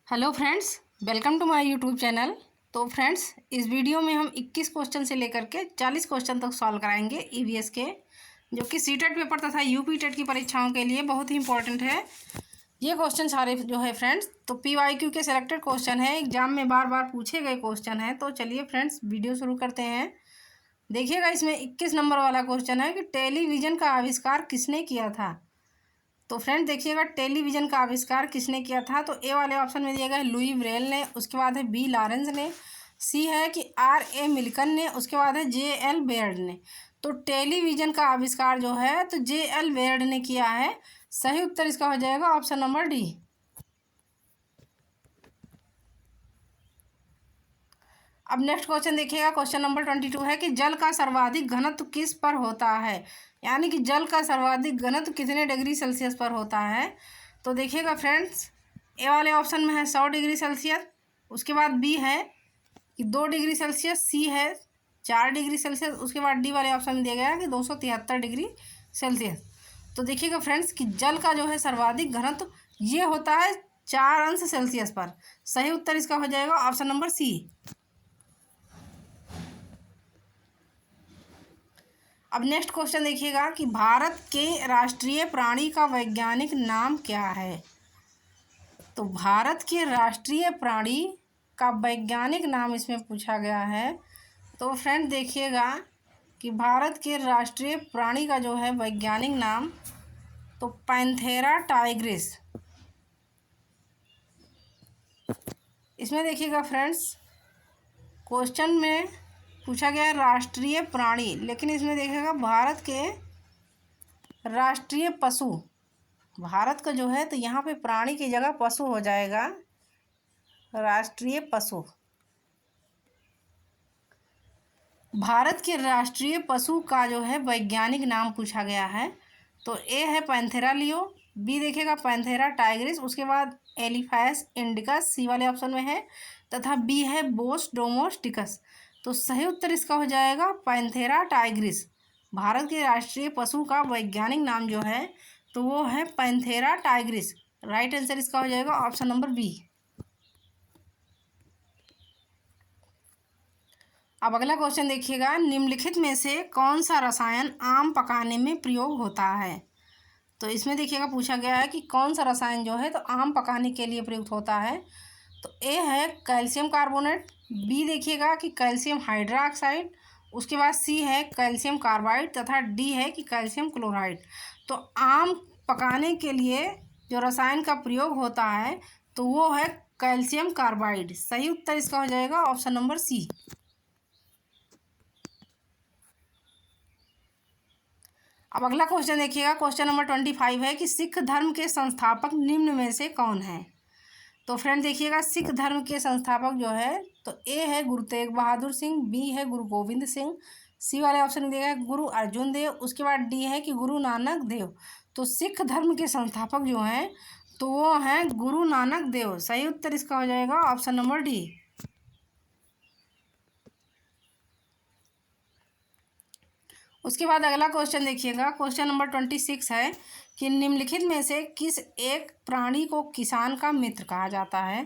Hello friends, welcome to my YouTube channel. तो friends, इस video में हम 21 क्वेश्चन से लेकर के 40 क्वेश्चन तक सॉल्व कराएंगे ईवीएस के, जो कि सीटेट पेपर तथा यूपी टेट की परीक्षाओं के लिए बहुत ही इंपॉर्टेंट है। ये क्वेश्चन सारे जो है फ्रेंड्स, तो पीवाईक्यू के सिलेक्टेड क्वेश्चन है, एग्जाम में बार बार पूछे गए क्वेश्चन हैं। तो चलिए फ्रेंड्स, वीडियो शुरू करते हैं। देखिएगा, इसमें 21 नंबर वाला क्वेश्चन है कि टेलीविज़न का आविष्कार किसने किया था। तो फ्रेंड देखिएगा, टेलीविज़न का आविष्कार किसने किया था। तो ए वाले ऑप्शन में दिया गया है लुई ब्रेल ने, उसके बाद है बी लॉरेंस ने, सी है कि R.A. मिल्टन ने, उसके बाद है J.L. बेयर्ड ने। तो टेलीविज़न का आविष्कार जो है तो J.L. बेयर्ड ने किया है। सही उत्तर इसका हो जाएगा ऑप्शन नंबर डी। अब नेक्स्ट क्वेश्चन देखिएगा, क्वेश्चन नंबर 22 है कि जल का सर्वाधिक घनत्व किस पर होता है, यानी कि जल का सर्वाधिक घनत्व कितने डिग्री सेल्सियस पर होता है। तो देखिएगा फ्रेंड्स, ए वाले ऑप्शन में है 100 डिग्री सेल्सियस, उसके बाद बी है कि 2 डिग्री सेल्सियस, सी है 4 डिग्री सेल्सियस, उसके बाद डी वाले ऑप्शन में दिया गया है कि 273 डिग्री सेल्सियस। तो देखिएगा फ्रेंड्स कि जल का जो है सर्वाधिक घनत्व ये होता है 4 अंश सेल्सियस पर। सही उत्तर इसका हो जाएगा ऑप्शन नंबर सी। अब नेक्स्ट क्वेश्चन देखिएगा कि भारत के राष्ट्रीय प्राणी का वैज्ञानिक नाम क्या है। तो भारत के राष्ट्रीय प्राणी का वैज्ञानिक नाम इसमें पूछा गया है। तो फ्रेंड देखिएगा कि भारत के राष्ट्रीय प्राणी का जो है वैज्ञानिक नाम तो पैंथेरा टाइग्रिस। इसमें देखिएगा फ्रेंड्स, क्वेश्चन में पूछा गया है राष्ट्रीय प्राणी, लेकिन इसमें देखिएगा भारत के राष्ट्रीय पशु, भारत का जो है तो यहाँ पे प्राणी की जगह पशु हो जाएगा, राष्ट्रीय पशु। भारत के राष्ट्रीय पशु का जो है वैज्ञानिक नाम पूछा गया है। तो ए है पैंथेरा लियो, बी देखिएगा पैंथेरा टाइग्रिस, उसके बाद एलिफैस इंडिकस सी वाले ऑप्शन में है, तथा बी है बोस डोमोस्टिकस। तो सही उत्तर इसका हो जाएगा पैंथेरा टाइग्रिस। भारत के राष्ट्रीय पशु का वैज्ञानिक नाम जो है तो वो है पैंथेरा टाइग्रिस। राइट आंसर इसका हो जाएगा ऑप्शन नंबर बी। अब अगला क्वेश्चन देखिएगा, निम्नलिखित में से कौन सा रसायन आम पकाने में प्रयोग होता है। तो इसमें देखिएगा पूछा गया है कि कौन सा रसायन जो है तो आम पकाने के लिए प्रयुक्त होता है। तो ए है कैल्शियम कार्बोनेट, बी देखिएगा कि कैल्शियम हाइड्रोक्साइड, उसके बाद सी है कैल्शियम कार्बाइड, तथा डी है कि कैल्शियम क्लोराइड। तो आम पकाने के लिए जो रसायन का प्रयोग होता है तो वो है कैल्शियम कार्बाइड। सही उत्तर इसका हो जाएगा ऑप्शन नंबर सी। अब अगला क्वेश्चन देखिएगा, क्वेश्चन नंबर 25 है कि सिख धर्म के संस्थापक निम्न में से कौन है। तो फ्रेंड देखिएगा, सिख धर्म के संस्थापक जो है तो ए है गुरु तेग बहादुर सिंह, बी है गुरु गोविंद सिंह, सी वाले ऑप्शन में दिया है गुरु अर्जुन देव, उसके बाद डी है कि गुरु नानक देव। तो सिख धर्म के संस्थापक जो हैं तो वो हैं गुरु नानक देव। सही उत्तर इसका हो जाएगा ऑप्शन नंबर डी। उसके बाद अगला क्वेश्चन देखिएगा, क्वेश्चन नंबर 26 है कि निम्नलिखित में से किस एक प्राणी को किसान का मित्र कहा जाता है।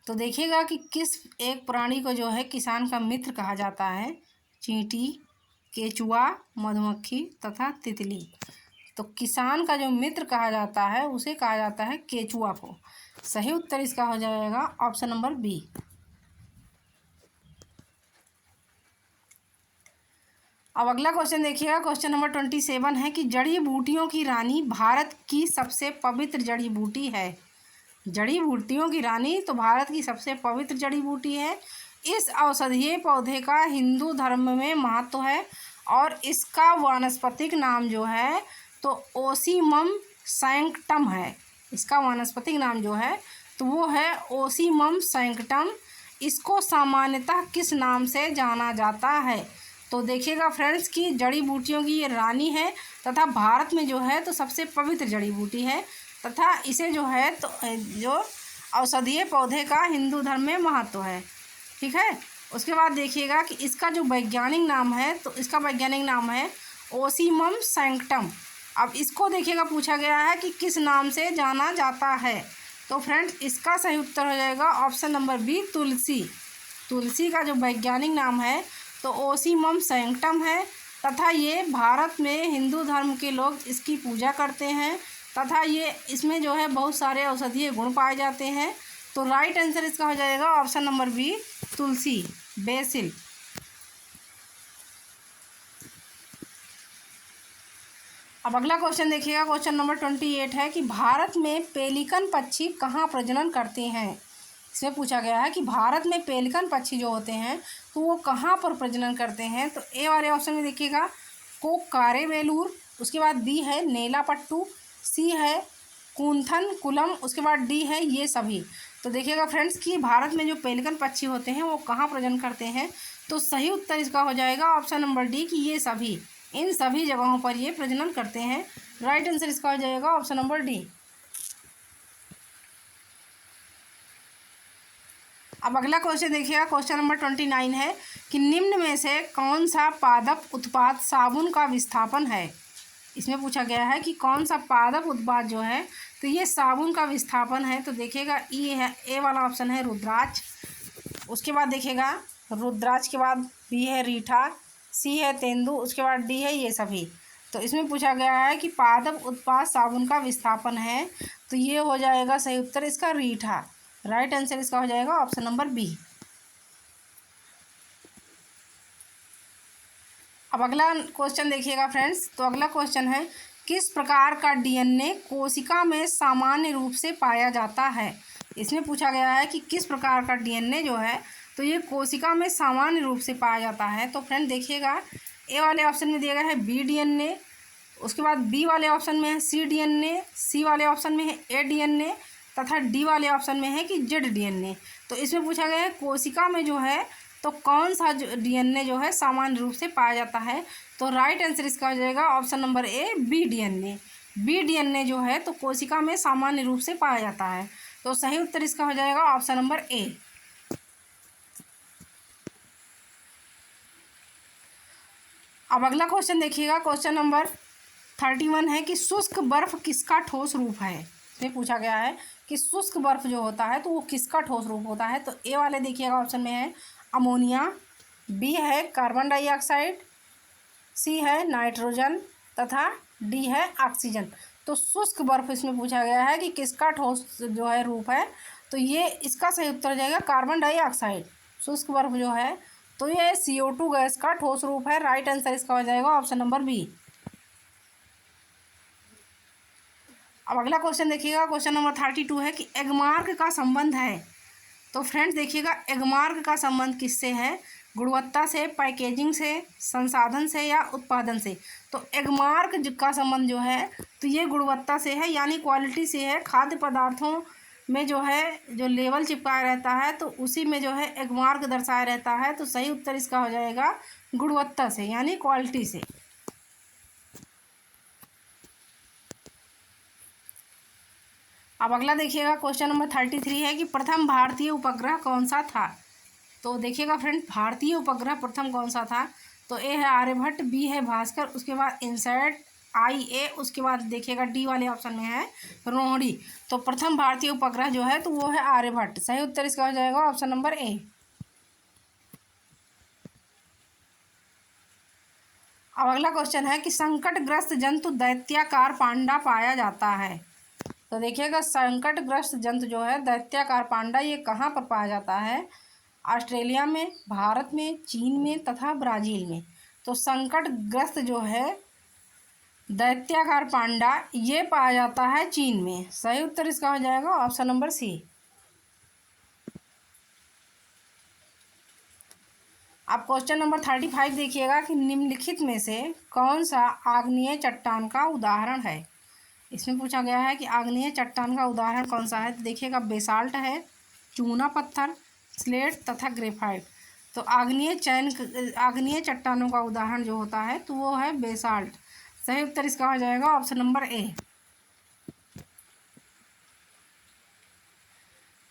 तो देखिएगा कि किस एक प्राणी को जो है किसान का मित्र कहा जाता है। चींटी, केचुआ, मधुमक्खी तथा तितली। तो किसान का जो मित्र कहा जाता है उसे कहा जाता है केचुआ को। सही उत्तर इसका हो जाएगा ऑप्शन नंबर बी। अब अगला क्वेश्चन देखिएगा, क्वेश्चन नंबर 27 है कि जड़ी बूटियों की रानी भारत की सबसे पवित्र जड़ी बूटी है। जड़ी बूटियों की रानी तो भारत की सबसे पवित्र जड़ी बूटी है। इस औषधीय पौधे का हिंदू धर्म में महत्व है और इसका वानस्पतिक नाम जो है तो ओसीमम सैंक्टम है। इसका वानस्पतिक नाम जो है तो वो है ओसीमम सैंक्टम। इसको सामान्यतः किस नाम से जाना जाता है। तो देखिएगा फ्रेंड्स कि जड़ी बूटियों की ये रानी है तथा भारत में जो है तो सबसे पवित्र जड़ी बूटी है, तथा इसे जो है तो जो औषधीय पौधे का हिंदू धर्म में महत्व है। ठीक है, उसके बाद देखिएगा कि इसका जो वैज्ञानिक नाम है तो इसका वैज्ञानिक नाम है ओसीमम सैंक्टम। अब इसको देखिएगा पूछा गया है कि किस नाम से जाना जाता है। तो फ्रेंड्स इसका सही उत्तर हो जाएगा ऑप्शन नंबर बी, तुलसी। तुलसी का जो वैज्ञानिक नाम है तो ओसीमम सैंक्टम है, तथा ये भारत में हिंदू धर्म के लोग इसकी पूजा करते हैं, तथा ये इसमें जो है बहुत सारे औषधीय गुण पाए जाते हैं। तो राइट आंसर इसका हो जाएगा ऑप्शन नंबर बी, तुलसी, बेसिल। अब अगला क्वेश्चन देखिएगा, क्वेश्चन नंबर 28 है कि भारत में पेलिकन पक्षी कहाँ प्रजनन करते हैं। इसमें पूछा गया है कि भारत में पेलिकन पक्षी जो होते हैं तो वो कहाँ पर प्रजनन करते हैं। तो ए वाले ऑप्शन में देखिएगा कोकारेवेलूर, उसके बाद बी है नेलापट्टू, सी है कूंथन कुलम, उसके बाद डी है ये सभी। तो देखिएगा फ्रेंड्स कि भारत में जो पेलिकन पक्षी होते हैं वो कहाँ प्रजनन करते हैं। तो सही उत्तर इसका हो जाएगा ऑप्शन नंबर डी कि ये सभी, इन सभी जगहों पर ये प्रजनन करते हैं। राइट आंसर इसका हो जाएगा ऑप्शन नंबर डी। अब अगला क्वेश्चन देखिएगा, क्वेश्चन नंबर 29 है कि निम्न में से कौन सा पादप उत्पाद साबुन का विस्थापन है। इसमें पूछा गया है कि कौन सा पादप उत्पाद जो है तो ये साबुन का विस्थापन है। तो देखिएगा ये है ए वाला ऑप्शन है रुद्राक्ष, उसके बाद देखिएगा रुद्राक्ष के बाद बी है रीठा, सी है तेंदु, उसके बाद डी है ये सभी। तो इसमें पूछा गया है कि पादप उत्पाद साबुन का विस्थापन है, तो ये हो जाएगा सही उत्तर इसका रीठा। राइट आंसर इसका हो जाएगा ऑप्शन नंबर बी। अब अगला क्वेश्चन देखिएगा फ्रेंड्स, तो अगला क्वेश्चन है किस प्रकार का डीएनए कोशिका में सामान्य रूप से पाया जाता है। इसमें पूछा गया है कि किस प्रकार का डीएनए जो है तो ये कोशिका में सामान्य रूप से पाया जाता है। तो फ्रेंड देखिएगा ए वाले ऑप्शन में दिया गया है बी डीएनए, उसके बाद बी वाले ऑप्शन में है सी डीएनए, सी वाले ऑप्शन में है ए डीएनए, तथा डी वाले ऑप्शन में है कि जेड डीएनए। तो इसमें पूछा गया है कोशिका में जो है तो कौन सा डीएनए जो है सामान्य रूप से पाया जाता है। तो राइट आंसर इसका हो जाएगा option number A, B DNA. B DNA जो है तो कोशिका में सामान्य रूप से पाया जाता है। तो सही उत्तर इसका हो जाएगा ऑप्शन नंबर ए। अब अगला क्वेश्चन देखिएगा, क्वेश्चन नंबर 31 है कि शुष्क बर्फ किसका ठोस रूप है। इसमें पूछा गया है कि शुष्क बर्फ जो होता है तो वो किसका ठोस रूप होता है। तो ए वाले देखिएगा ऑप्शन में है अमोनिया, बी है कार्बन डाइऑक्साइड, सी है नाइट्रोजन, तथा डी है ऑक्सीजन। तो शुष्क बर्फ इसमें पूछा गया है कि किसका ठोस जो है रूप है। तो ये इसका सही उत्तर हो जाएगा कार्बन डाइऑक्साइड। शुष्क बर्फ जो है तो ये CO2 गैस का ठोस रूप है। राइट आंसर इसका हो जाएगा ऑप्शन नंबर बी। अब अगला क्वेश्चन देखिएगा, क्वेश्चन नंबर 32 है कि एगमार्क का संबंध है। तो फ्रेंड्स देखिएगा एगमार्क का संबंध किससे है, गुणवत्ता से, पैकेजिंग से, संसाधन से या उत्पादन से। तो एगमार्क का संबंध जो है तो ये गुणवत्ता से है, यानी क्वालिटी से है। खाद्य पदार्थों में जो है जो लेबल चिपकाया रहता है तो उसी में जो है एगमार्क दर्शाया रहता है। तो सही उत्तर इसका हो जाएगा गुणवत्ता से, यानी क्वालिटी से। अब अगला देखिएगा, क्वेश्चन नंबर 33 है कि प्रथम भारतीय उपग्रह कौन सा था। तो देखिएगा फ्रेंड भारतीय उपग्रह प्रथम कौन सा था। तो ए है आर्यभट्ट, बी है भास्कर, उसके बाद इनसैट IA, उसके बाद देखिएगा डी वाले ऑप्शन में है रोहिणी। तो प्रथम भारतीय उपग्रह जो है तो वो है आर्यभट्ट। सही उत्तर इसका हो जाएगा ऑप्शन नंबर ए। अब अगला क्वेश्चन है कि संकटग्रस्त जंतु दैत्याकार पांडा पाया जाता है। तो देखिएगा संकटग्रस्त जंतु जो है दैत्याकार पांडा ये कहाँ पर पाया जाता है, ऑस्ट्रेलिया में, भारत में, चीन में तथा ब्राज़ील में। तो संकटग्रस्त जो है दैत्याकार पांडा ये पाया जाता है चीन में। सही उत्तर इसका हो जाएगा ऑप्शन नंबर सी। अब क्वेश्चन नंबर 35 देखिएगा कि निम्नलिखित में से कौन सा आग्नेय चट्टान का उदाहरण है। इसमें पूछा गया है कि आग्नेय चट्टान का उदाहरण कौन सा है। तो देखिएगा बेसाल्ट है, चूना पत्थर, स्लेट तथा ग्रेफाइट। तो आग्नेय चट्टानों का उदाहरण जो होता है तो वो है बेसाल्ट। सही उत्तर इसका हो जाएगा ऑप्शन नंबर ए।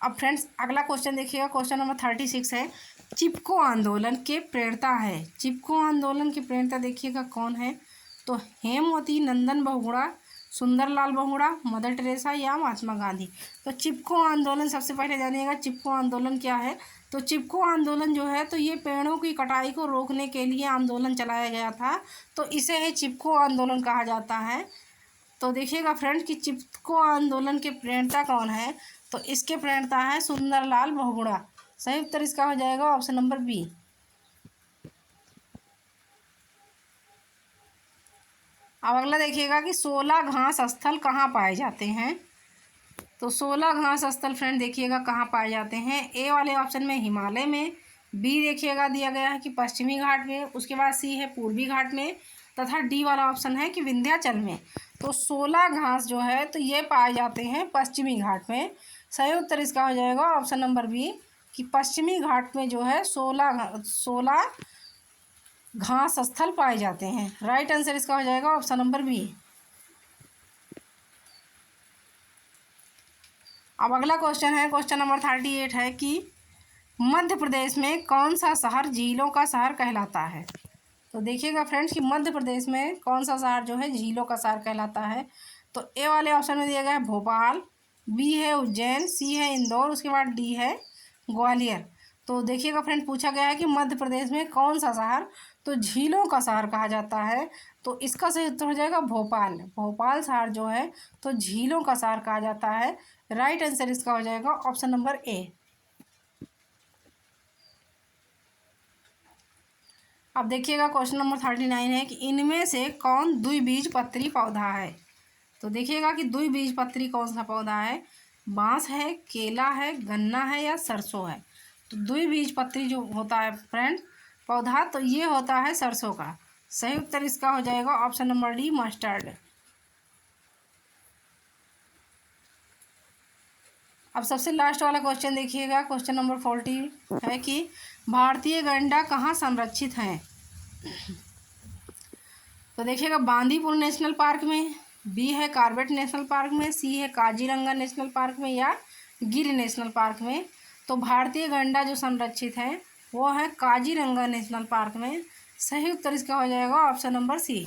अब फ्रेंड्स अगला क्वेश्चन देखिएगा, क्वेश्चन नंबर 36 है चिपको आंदोलन के प्रेरणा है। चिपको आंदोलन की प्रेरणा देखिएगा कौन है। तो हेमवती नंदन बहुगुणा, सुंदरलाल बहुगुणा, मदर टेरेसा या महात्मा गांधी। तो चिपको आंदोलन सबसे पहले जानिएगा, चिपको आंदोलन क्या है। तो चिपको आंदोलन जो है तो ये पेड़ों की कटाई को रोकने के लिए आंदोलन चलाया गया था, तो इसे ही चिपको आंदोलन कहा जाता है। तो देखिएगा फ्रेंड्स कि चिपको आंदोलन के प्रणेता कौन है, तो इसके प्रणेता है सुंदरलाल बहुगुणा। सही उत्तर इसका हो जाएगा ऑप्शन नंबर बी। अब अगला देखिएगा कि 16 घास स्थल कहाँ पाए जाते हैं। तो 16 घास स्थल फ्रेंड देखिएगा कहाँ पाए जाते हैं। ए वाले ऑप्शन में हिमालय में, बी देखिएगा दिया गया है कि पश्चिमी घाट में, उसके बाद सी है पूर्वी घाट में, तथा डी वाला ऑप्शन है कि विंध्याचल में। तो 16 घास जो है तो ये पाए जाते हैं पश्चिमी घाट में। सही उत्तर इसका हो जाएगा ऑप्शन नंबर बी कि पश्चिमी घाट में जो है 16 घास स्थल पाए जाते हैं। राइट आंसर इसका हो जाएगा ऑप्शन नंबर बी। अब अगला क्वेश्चन है, क्वेश्चन नंबर 38 है कि मध्य प्रदेश में कौन सा शहर झीलों का शहर कहलाता है। तो देखिएगा फ्रेंड्स कि मध्य प्रदेश में कौन सा शहर जो है झीलों का शहर कहलाता है। तो ए वाले ऑप्शन में दिया गया है भोपाल, बी है उज्जैन, सी है इंदौर, उसके बाद डी है ग्वालियर। तो देखिएगा फ्रेंड पूछा गया है कि मध्य प्रदेश में कौन सा शहर तो झीलों का शहर कहा जाता है। तो इसका सही उत्तर हो जाएगा भोपाल। भोपाल शहर जो है तो झीलों का शहर कहा जाता है। राइट आंसर इसका हो जाएगा ऑप्शन नंबर ए। अब देखिएगा क्वेश्चन नंबर 39 है कि इनमें से कौन द्विबीजपत्री पौधा है। तो देखिएगा कि द्विबीजपत्री कौन सा पौधा है। बांस है, केला है, गन्ना है या सरसों है। तो द्विबीजपत्री जो होता है फ्रेंड पौधा तो ये होता है सरसों का। सही उत्तर इसका हो जाएगा ऑप्शन नंबर डी मस्टर्ड। अब सबसे लास्ट वाला क्वेश्चन देखिएगा, क्वेश्चन नंबर 40 है कि भारतीय गैंडा कहाँ संरक्षित हैं। तो देखिएगा बांदीपुर नेशनल पार्क में, बी है कॉर्बेट नेशनल पार्क में, सी है काजीरंगा नेशनल पार्क में या गिर नेशनल पार्क में। तो भारतीय गैंडा जो संरक्षित है वो है काजीरंगा नेशनल पार्क में। सही उत्तर इसका हो जाएगा ऑप्शन नंबर सी।